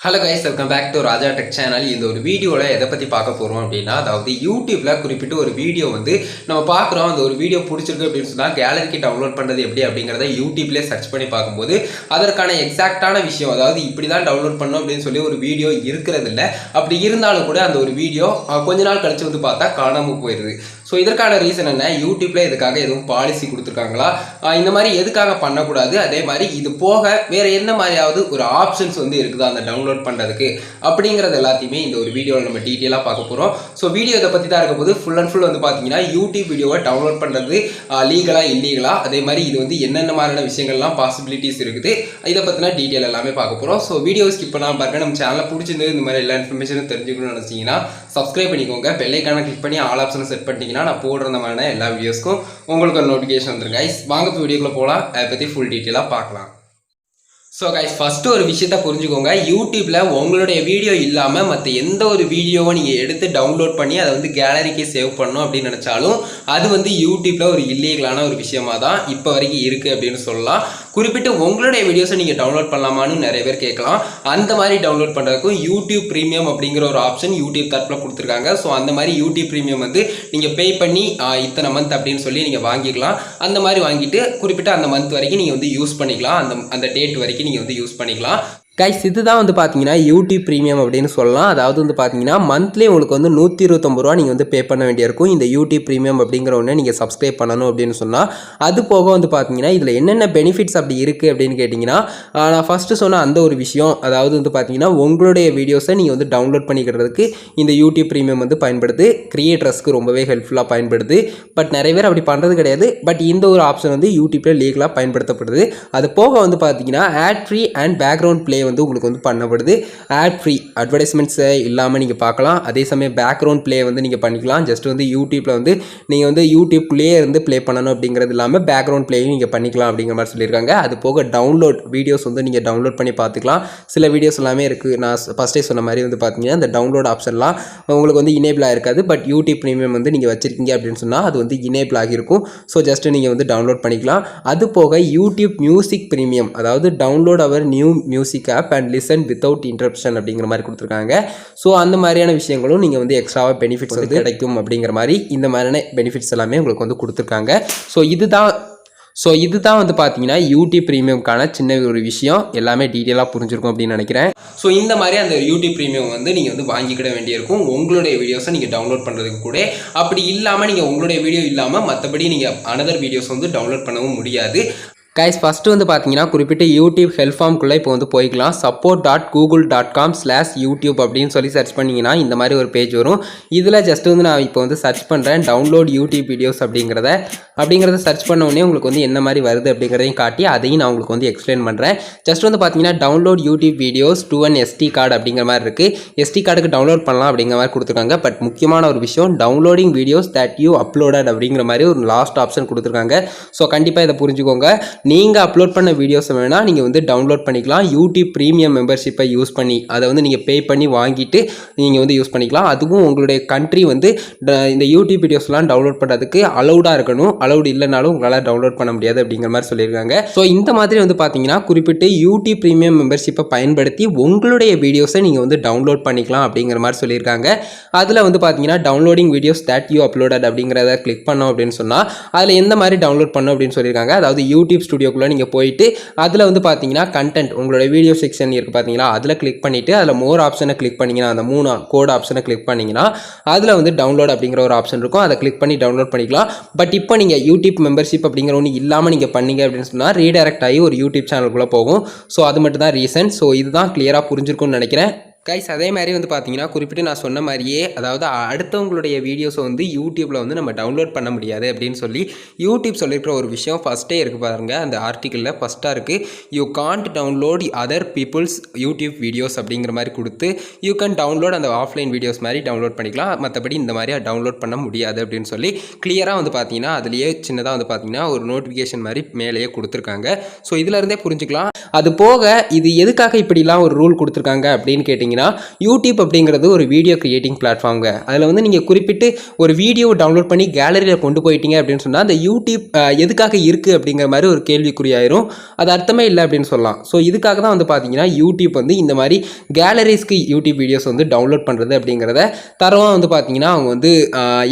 Hello guys, welcome back to Raja tech channel. இந்த ஒரு வீடியோவில் எதை பற்றி பார்க்க போகிறோம் அப்படின்னா, அதாவது யூடியூப்பில் குறிப்பிட்டு ஒரு வீடியோ வந்து நம்ம பார்க்குறோம். அந்த ஒரு வீடியோ பிடிச்சிருக்கு அப்படின்னு சொன்னால் கேலரிக்கு டவுன்லோட் பண்ணுறது எப்படி அப்படிங்கிறத யூடியூப்லேயே சர்ச் பண்ணி பார்க்கும்போது அதற்கான எக்ஸாக்டான விஷயம், அதாவது இப்படி தான் டவுன்லோட் பண்ணணும் அப்படின்னு சொல்லி ஒரு வீடியோ இருக்கிறது இல்லை. அப்படி இருந்தாலும் கூட அந்த ஒரு வீடியோ கொஞ்ச நாள் கழிச்சு வந்து பார்த்தா காணாமல் போயிடுது. ஸோ இதற்கான ரீசன் என்ன, யூடியூப்பில் இதுக்காக எதுவும் பாலிசி கொடுத்துருக்காங்களா, இந்த மாதிரி எதுக்காக பண்ணக்கூடாது, அதே மாதிரி இது போக வேறு என்ன மாதிரியாவது ஒரு ஆப்ஷன்ஸ் வந்து இருக்குதா அந்த டவுன்லோட் பண்ணுறதுக்கு அப்படிங்கிறது எல்லாத்தையுமே இந்த ஒரு வீடியோவில் நம்ம டீட்டெயிலாக பார்க்க போகிறோம். ஸோ வீடியோ இதை பற்றி தான் இருக்க போது ஃபுல் அண்ட் ஃபுல் வந்து பார்த்தீங்கன்னா யூடியூப் வீடியோவை டவுன்லோட் பண்ணுறது லீகலா இல்லீகலா, அதே மாதிரி இது வந்து என்னென்ன மாதிரியான விஷயங்கள்லாம் பாசிபிலிட்டிஸ் இருக்குது, இதை பற்றின டீட்டெயில் எல்லாமே பார்க்க போகிறோம். ஸோ வீடியோ ஸ்கிப் பண்ணாமல் பாருங்க. நம்ம சேனலை பிடிச்சிருந்து இந்த மாதிரி எல்லா இன்ஃபர்மேஷனும் தெரிஞ்சுக்கணும்னு நினச்சிங்கன்னா சப்ஸ்கிரைப் பண்ணிக்கோங்க. பெல் ஐக்கானை கிளிக் பண்ணி ஆல் ஆப்ஷனை செட் பண்ணிட்டீங்கன்னா நான் போடுற மாதிரியான எல்லா வீடியோஸ்க்கும் உங்களுக்கு ஒரு நோட்டிஃபிகேஷன் வந்துருங்க. வாங்க வீடியோக்குள்ள போகலாம், அதை பற்றி ஃபுல் டீட்டெயிலாக பார்க்கலாம். ஸோ கைஸ், ஃபஸ்ட்டு ஒரு விஷயத்த புரிஞ்சுக்கோங்க. யூடியூப்பில் உங்களுடைய வீடியோ இல்லாமல் மற்ற எந்த ஒரு வீடியோவை நீங்கள் எடுத்து டவுன்லோட் பண்ணி அதை வந்து கேலரிக்கு சேவ் பண்ணணும் அப்படின்னு நினச்சாலும் அது வந்து யூடியூப்பில் ஒரு இல்லீகலான ஒரு விஷயமா தான் இப்போ வரைக்கும் இருக்குது அப்படின்னு சொல்லலாம். குறிப்பிட்டு உங்களுடைய வீடியோஸை நீங்கள் டவுன்லோட் பண்ணலாமான்னு நிறைய பேர் கேட்கலாம். அந்த மாதிரி டவுன்லோட் பண்ணுறதுக்கும் யூடியூப் ப்ரீமியம் அப்படிங்கிற ஒரு ஆப்ஷன் யூடியூப் தரப்பில் கொடுத்துருக்காங்க. ஸோ அந்த மாதிரி யூடியூப் ப்ரீமியம் வந்து நீங்கள் பே பண்ணி இத்தனை மந்த் அப்படின்னு சொல்லி நீங்கள் வாங்கிக்கலாம். அந்த மாதிரி வாங்கிட்டு குறிப்பிட்ட அந்த மந்த் வரைக்கும் நீங்கள் வந்து யூஸ் பண்ணிக்கலாம். அந்த டேட் வரைக்கும் நீங்கள் வந்து யூஸ் பண்ணிக்கலாம். கைஸ், இதுதான் வந்து பார்த்தீங்கன்னா யூடியூப் ப்ரீமியம் அப்படின்னு சொல்லலாம். அதாவது வந்து பார்த்தீங்கன்னா மந்த்லி உங்களுக்கு வந்து 129 ரூபா நீங்கள் வந்து பே பண்ண வேண்டியிருக்கும். இந்த யூடியூப் ப்ரீமியம் அப்படிங்கிற ஒன்று நீங்கள் சப்ஸ்கிரைப் பண்ணணும் அப்படின்னு சொன்னால். அது போக வந்து பார்த்தீங்கன்னா இதில் என்னென்ன பெனிஃபிட்ஸ் அப்படி இருக்குது அப்படின்னு கேட்டிங்கன்னா, நான் ஃபஸ்ட்டு சொன்ன அந்த ஒரு விஷயம், அதாவது வந்து பார்த்தீங்கன்னா உங்களுடைய வீடியோஸை நீங்கள் வந்து டவுன்லோட் பண்ணிக்கிறதுக்கு இந்த யூடியூப் ப்ரீமியம் வந்து பயன்படுது. கிரியேட்டர்ஸ்க்கு ரொம்பவே ஹெல்ப்ஃபுல்லாக பயன்படுது. பட் நிறைய பேர் அப்படி பண்ணுறது கிடையாது. பட் இந்த ஒரு ஆப்ஷன் வந்து யூடியூப்பில் லீகலாக பயன்படுத்தப்படுது. அது போக வந்து பார்த்தீங்கன்னா ad free and background play வந்து உங்களுக்கு வந்து பண்ணப்படுது. ஆட் ஃப்ரீ அட்வர்டைஸ்மெண்ட்ஸ் இல்லாமல் நீங்கள் பார்க்கலாம். அதே சமயம் பேக்ரவுண்ட் ப்ளே வந்து நீங்கள் பண்ணிக்கலாம். ஜஸ்ட் வந்து யூடியூப்பில் வந்து நீங்கள் வந்து யூடியூப்லேயே இருந்து ப்ளே பண்ணணும் அப்படிங்கிறது இல்லாமல் பேக்ரவுண்ட் ப்ளேயும் நீங்கள் பண்ணிக்கலாம் அப்படிங்கிற மாதிரி சொல்லியிருக்காங்க. அது போக டவுன்லோட் வீடியோஸ் வந்து நீங்கள் டவுன்லோட் பண்ணி பார்த்துக்கலாம். சில வீடியோஸ் எல்லாமே இருக்குது. நான் ஃபஸ்ட்டே சொன்ன மாதிரி வந்து பார்த்தீங்கன்னா இந்த டவுன்லோட் ஆப்ஷன்லாம் உங்களுக்கு வந்து இனேபிள் ஆகிருக்காது. பட் யூடியூப் ப்ரீமியம் வந்து நீங்கள் வச்சுருக்கீங்க அப்படின்னு சொன்னால் அது வந்து இனேபிள் ஆகியிருக்கும். ஸோ ஜஸ்ட்டு நீங்கள் வந்து டவுன்லோட் பண்ணிக்கலாம். அது போக யூடியூப் மியூசிக் ப்ரீமியம், அதாவது download our new music app and listen without interruption அப்படிங்கிற மாதிரி கொடுத்துருக்காங்க. ஸோ அந்த மாதிரியான விஷயங்களும் நீங்கள் வந்து எக்ஸ்ட்ராவாக பெனிஃபிட்ஸ் வந்து கிடைக்கும் அப்படிங்கிற மாதிரி இந்த மாதிரியான பெனிஃபிட்ஸ் எல்லாமே உங்களுக்கு வந்து கொடுத்துருக்காங்க. ஸோ இதுதான் வந்து பார்த்தீங்கன்னா யூடியூப் ப்ரீமியம்கான சின்ன ஒரு விஷயம். எல்லாமே டீட்டெயிலாக புரிஞ்சிருக்கும் அப்படின்னு நினைக்கிறேன். ஸோ இந்த மாதிரி அந்த யூடியூப் ப்ரீமியம் வந்து நீங்கள் வந்து வாங்கிக்கிட வேண்டியிருக்கும் உங்களுடைய வீடியோஸை நீங்கள் டவுன்லோட் பண்ணுறதுக்கு கூட. அப்படி இல்லாமல் நீங்கள் உங்களுடைய வீடியோ இல்லாமல் மற்றபடி நீங்கள் அனதர் வீடியோஸ் வந்து டவுன்லோட் பண்ணவும் முடியாது. கைஸ், ஃபஸ்ட்டு வந்து பார்த்தீங்கன்னா குறிப்பிட்ட யூடியூப் ஹெல்ப் ஃபார்ம்குள்ளே இப்போ வந்து போய்க்கலாம். support.google.com/youtube அப்படின்னு சொல்லி சர்ச் பண்ணிங்கன்னா இந்த மாதிரி ஒரு பேஜ் வரும். இதில் ஜஸ்ட் வந்து நான் இப்போ வந்து சர்ச் பண்ணுறேன் டவுன்லோட் யூடியூப் வீடியோஸ் அப்படிங்கிறத சர்ச் பண்ண உடனே உங்களுக்கு வந்து என்ன மாதிரி வருது அப்படிங்கிறதையும் காட்டி அதையும் நான் உங்களுக்கு வந்து எக்ஸ்பிளைன் பண்ணுறேன். ஜஸ்ட் வந்து பார்த்தீங்கன்னா download YouTube videos to an SD card அப்படிங்கிற மாதிரி இருக்குது. SD கார்டுக்கு டவுன்லோட் பண்ணலாம் அப்படிங்கிற மாதிரி கொடுத்துருக்காங்க. பட் முக்கியமான ஒரு விஷயம், downloading videos that you uploaded அப்படிங்கிற மாதிரி ஒரு லாஸ்ட் ஆப்ஷன் கொடுத்துருக்காங்க. ஸோ கண்டிப்பாக இதை புரிஞ்சுக்கோங்க. நீங்கள் அப்லோட் பண்ண வீடியோஸை வேணால் நீங்கள் வந்து டவுன்லோட் பண்ணிக்கலாம். யூடியூப் ப்ரீமியம் மெம்பர்ஷிப்பை யூஸ் பண்ணி அதை வந்து நீங்கள் பே பண்ணி வாங்கிட்டு நீங்கள் வந்து யூஸ் பண்ணிக்கலாம். அதுவும் உங்களுடைய கண்ட்ரி வந்து இந்த யூடியூப் வீடியோஸ்லாம் டவுன்லோட் பண்ணுறதுக்கு அலௌடாக இருக்கணும். அலௌட் இல்லைனாலும் உங்களால் டவுன்லோட் பண்ண முடியாது அப்படிங்கிற மாதிரி சொல்லியிருக்காங்க. ஸோ இந்த மாதிரி வந்து பார்த்தீங்கன்னா குறிப்பிட்டு யூடியூப் ப்ரீமியம் மெம்பர்ஷிப்பை பயன்படுத்தி உங்களுடைய வீடியோஸை நீங்கள் வந்து டவுன்லோட் பண்ணிக்கலாம் அப்படிங்கிற மாதிரி சொல்லியிருக்காங்க. அதில் வந்து பார்த்தீங்கன்னா downloading videos that you uploaded அப்படிங்கிறத கிளிக் பண்ணோம் அப்படின்னு சொன்னால் அதில் எந்த மாதிரி டவுன்லோட் பண்ணோம் அப்படின்னு சொல்லியிருக்காங்க. அதாவது யூடியூப் ஸ்டுடியோக்குள்ளே நீங்கள் போயிட்டு அதில் வந்து பார்த்தீங்கன்னா கண்டென்ட் உங்களோட வீடியோ செக்ஷன் இருக்குது பார்த்தீங்களா, அதில் கிளிக் பண்ணிவிட்டு அதில் மோர் ஆப்ஷனை கிளிக் பண்ணிங்கன்னா அந்த 3 கோட் ஆப்ஷனை கிளிக் பண்ணிங்கன்னா அதில் வந்து டவுன்லோட் அப்படிங்கிற ஒரு ஆப்ஷன் இருக்கும். அதை கிளிக் பண்ணி டவுன்லோட் பண்ணிக்கலாம். பட் இப்போ நீங்கள் யூடியூப் மெம்பர்ஷிப் அப்படிங்கிற ஒன்று இல்லாமல் நீங்கள் பண்ணீங்க அப்படின்னு சொன்னால் ரீடைரக்ட் ஆகி ஒரு யூடியூப் சேனலுக்குள்ளே போகும். ஸோ அது மட்டும் தான் ரீசன். ஸோ இதுதான் கிளியராக புரிஞ்சிருக்கும்னு நினைக்கிறேன். கைஸ், அதே மாதிரி வந்து பார்த்தீங்கன்னா குறிப்பிட்டு நான் சொன்ன மாதிரியே, அதாவது அடுத்தவங்களுடைய வீடியோஸை வந்து யூடியூப்பில் வந்து நம்ம டவுன்லோட் பண்ண முடியாது அப்படின்னு சொல்லி யூடியூப் சொல்லியிருக்கிற ஒரு விஷயம் ஃபஸ்ட்டே இருக்குது பாருங்கள். அந்த ஆர்டிக்கிளில் ஃபஸ்ட்டாக இருக்குது, you can't download other people's YouTube videos அப்படிங்கிற மாதிரி கொடுத்து யூ கேன் டவுன்லோட் அந்த ஆஃப்லைன் வீடியோஸ் மாதிரி டவுன்லோட் பண்ணிக்கலாம். மற்றபடி இந்த மாதிரி டவுன்லோட் பண்ண முடியாது அப்படின்னு சொல்லி கிளியராக வந்து பார்த்தீங்கன்னா அதுலேயே சின்னதாக வந்து பார்த்தீங்கன்னா ஒரு நோட்டிஃபிகேஷன் மாதிரி மேலேயே கொடுத்துருக்காங்க. ஸோ இதிலருந்தே புரிஞ்சுக்கலாம். அது போக இது எதுக்காக இப்படிலாம் ஒரு ரூல் கொடுத்துருக்காங்க அப்படின்னு கேட்டிங்கன்னா, பார்த்தீங்கன்னா யூடியூப் அப்படிங்கிறது ஒரு வீடியோ கிரியேட்டிங் பிளாட்ஃபார்ம்ங்க. அதில் வந்து நீங்கள் குறிப்பிட்டு ஒரு வீடியோ டவுன்லோட் பண்ணி கேலரியில் கொண்டு போயிட்டீங்க அப்படின்னு சொன்னால் அந்த யூடியூப் எதுக்காக இருக்குது அப்படிங்கிற மாதிரி ஒரு கேள்விக்குறியாயிரும். அது அர்த்தமே இல்லை அப்படின்னு சொல்லலாம். ஸோ இதுக்காக தான் வந்து பார்த்தீங்கன்னா யூடியூப் வந்து இந்த மாதிரி கேலரிஸ்க்கு யூடியூப் வீடியோஸ் வந்து டவுன்லோட் பண்ணுறது அப்படிங்கிறத தரமாக வந்து பார்த்தீங்கன்னா அவங்க வந்து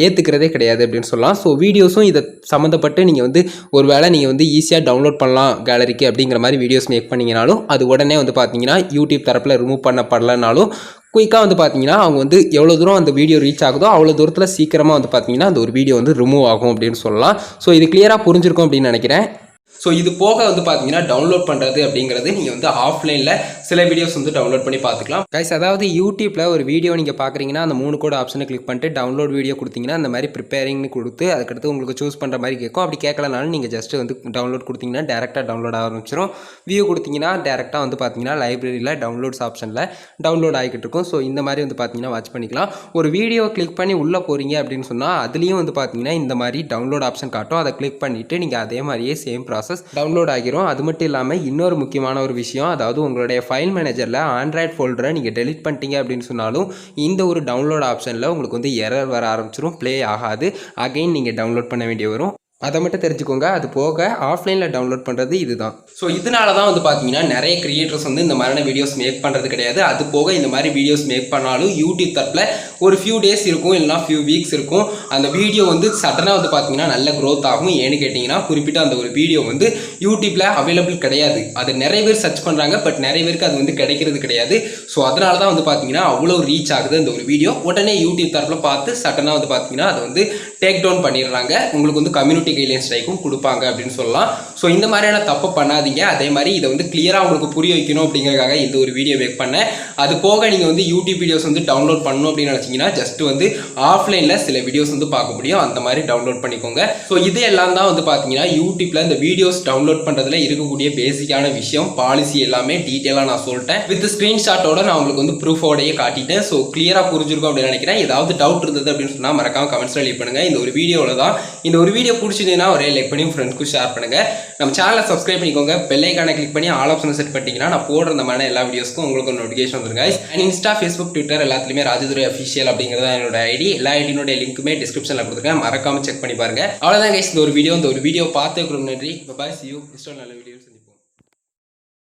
ஏற்றுக்கிறதே கிடையாது அப்படின்னு சொல்லலாம். ஸோ வீடியோஸும் இதை சம்மந்தப்பட்டு நீங்கள் வந்து ஒரு வேளை நீங்கள் வந்து ஈஸியாக டவுன்லோட் பண்ணலாம் கேலரிக்கு அப்படிங்கிற மாதிரி வீடியோஸ் மேக் பண்ணிங்கனாலும் அது உடனே வந்து பார்த்தீங்கன்னா யூடியூப் தரப்பில் ரிமூவ் பண்ணப்படலைனாலும் குயிக்காக வந்து பார்த்தீங்கன்னா அவங்க வந்து எவ்வளோ தூரம் அந்த வீடியோ ரீச் ஆகுதோ அவ்வளோ தூரத்தில் சீக்கிரமாக வந்து பார்த்தீங்கன்னா அந்த ஒரு வீடியோ வந்து ரிமூவ் ஆகும் அப்படின்னு சொல்லலாம். ஸோ இது கிளியராக புரிஞ்சிருக்கும் அப்படின்னு நினைக்கிறேன். ஸோ இது போக வந்து பார்த்தீங்கன்னா டவுன்லோட் பண்ணுறது அப்படிங்கிறது நீங்கள் வந்து ஆஃப்லைனில் சில வீடியோஸ் வந்து டவுன்லோட் பண்ணி பார்த்துக்கலாம். கைஸ், அதாவது யூடியூப்பில் ஒரு வீடியோ நீங்கள் பார்க்குறீங்கன்னா அந்த 3 கோட் ஆப்ஷனை கிளிக் பண்ணிட்டு டவுன்லோட் வீடியோ கொடுத்தீங்கன்னா அந்த மாதிரி ப்ரிப்பேரிங்னு கொடுத்து அதுக்கடுத்து உங்களுக்கு சூஸ் பண்ணுற மாதிரி கேட்கும். அப்படி கேட்கலனாலும் நீங்கள் ஜஸ்ட் வந்து டவுன்லோட் கொடுத்தீங்கன்னா டேரெக்டாக டவுன்லோட் ஆரம்பிச்சிடும். வியூ கொடுத்தீங்கன்னா டேரெக்டாக வந்து பார்த்தீங்கன்னா லைப்ரரியில் டவுன்லோட்ஸ் ஆப்ஷனில் டவுன்லோட் ஆகிட்டு இருக்கும். ஸோ இந்த மாதிரி வந்து பார்த்தீங்கன்னா வாட்ச் பண்ணிக்கலாம். ஒரு வீடியோ கிளிக் பண்ணி உள்ளே போகிறீங்க அப்படின்னு சொன்னால் அதுலேயும் வந்து பார்த்தீங்கன்னா இந்த மாதிரி டவுன்லோட் ஆப்ஷன் காட்டும். அதை கிளிக் பண்ணிவிட்டு நீங்கள் அதே மாதிரியே சேம் ப்ராசஸ் டவுன்லோட் ஆகிரும். அது மட்டும் இல்லாமல் இன்னொரு முக்கியமான ஒரு விஷயம், அதாவது உங்களுடைய ஃபைல் மேனேஜரில் ஆண்ட்ராய்ட் ஃபோல்டரை நீங்கள் டெலிட் பண்ணிட்டீங்க அப்படின்னு சொன்னாலும் இந்த ஒரு டவுன்லோட் ஆப்ஷனில் உங்களுக்கு வந்து எரர் வர ஆரம்பிச்சிடும், ப்ளே ஆகாது. அகைன் நீங்கள் டவுன்லோட் பண்ண வேண்டிய வரும். அதை மட்டும் தெரிஞ்சுக்கோங்க. அது போக ஆஃப்லைனில் டவுன்லோட் பண்ணுறது இதுதான். ஸோ இதனால தான் வந்து பார்த்தீங்கன்னா நிறைய கிரியேட்டர்ஸ் வந்து இந்த மாதிரியான வீடியோஸ் மேக் பண்ணுறது கிடையாது. அது போக இந்த மாதிரி வீடியோஸ் மேக் பண்ணாலும் யூடியூப் தரப்பில் ஒரு ஃபியூ டேஸ் இருக்கும், இல்லைனா ஃபியூ வீக்ஸ் இருக்கும். அந்த வீடியோ வந்து சடனாக வந்து பார்த்தீங்கன்னா நல்ல க்ரோத் ஆகும். ஏன்னு கேட்டிங்கன்னா குறிப்பிட்ட அந்த ஒரு வீடியோ வந்து யூடியூப்பில் அவைலபிள் கிடையாது. அது நிறைய பேர் சர்ச் பண்ணுறாங்க, பட் நிறைய பேருக்கு அது வந்து கிடைக்கிறது கிடையாது. ஸோ அதனால தான் வந்து பார்த்தீங்கன்னா அவ்வளோ ரீச் ஆகுது அந்த ஒரு வீடியோ. உடனே யூடியூப் தரப்பில் பார்த்து சடனாக வந்து பார்த்தீங்கன்னா அதை வந்து டேக் டவுன் பண்ணிடுறாங்க. உங்களுக்கு வந்து கம்யூனிட்டி கைட்லைன் ஸ்ட்ரைக்கும் கொடுப்பாங்க அப்படின்னு சொல்லலாம். ஸோ இந்த மாதிரியான தப்பு பண்ணாதீங்க. அதே மாதிரி இதை வந்து கிளியராக உங்களுக்கு புரிய வைக்கணும் அப்படிங்கிறதுக்காக இந்த ஒரு வீடியோ மேக் பண்ணேன். அது போக நீங்கள் வந்து யூடியூப் வீடியோஸ் வந்து டவுன்லோட் பண்ணணும் அப்படின்னு நினச்சிங்கன்னா ஜஸ்ட் வந்து ஆஃப்லைனில் சில வீடியோஸ் வந்து பார்க்க முடியும், அந்த மாதிரி டவுன்லோட் பண்ணிக்கோங்க. ஸோ இது எல்லாம் தான் வந்து பார்த்தீங்கன்னா யூடியூப்பில் இந்த வீடியோஸ் டவுன்லோட் பண்ணுறதுல இருக்கக்கூடிய பேசிக்கான விஷயம், பாலிசி எல்லாமே டீட்டெயிலாக நான் சொல்லிட்டேன். வித் ஸ்க்ரீன்ஷாட்டோட நான் உங்களுக்கு வந்து ப்ரூஃபோடையே காட்டிட்டேன். ஸோ கிளியராக புரிஞ்சிருக்கும் அப்படின்னு நினைக்கிறேன். ஏதாவது டவுட் இருந்தது அப்படின்னு சொன்னால் மறக்காம கமெண்ட்ஸில் லீவ் பண்ணுங்கள். இந்த ஒரு வீடியோவில் தான் இந்த ஒரு வீடியோ பிடிச்சிருந்தீங்கன்னா ஒரே லைக் பண்ணி ஃப்ரெண்ட்ஸ்க்கு ஷேர் பண்ணுங்கள். நம்ம சேனலை சப்ஸ்கிரைப் பண்ணிக்கோங்க. பெல் ஐகானை கிளிக் பண்ணி ஆல் ஆப்ஷனை செட் பண்ணிட்டீங்கன்னா நான் போடுற இந்த மாதிரி எல்லா வீடியோஸ்க்கும் உங்களுக்கு ஒரு நோட்டிஃபிகேஷன் வந்துருங்க. அண்ட் இன்ஸ்டா, ஃபேஸ்புக், ட்விட்டர் எல்லாத்துலேயுமே ராஜதுரை அஃபிஷியல் அப்படிங்கிறத என்னோட ஐடி. எல்லா ஐடியோட லிங்க்குமே டிஸ்கிரிப்ஷனில் கொடுத்துருக்கேன், மறக்காம செக் பண்ணி பாருங்க. அவ்வளோதான் கைஸ், இந்த ஒரு வீடியோ பார்த்ததுக்கு ரொம்ப நன்றி. பாய், see you. நல்ல வீடியோ.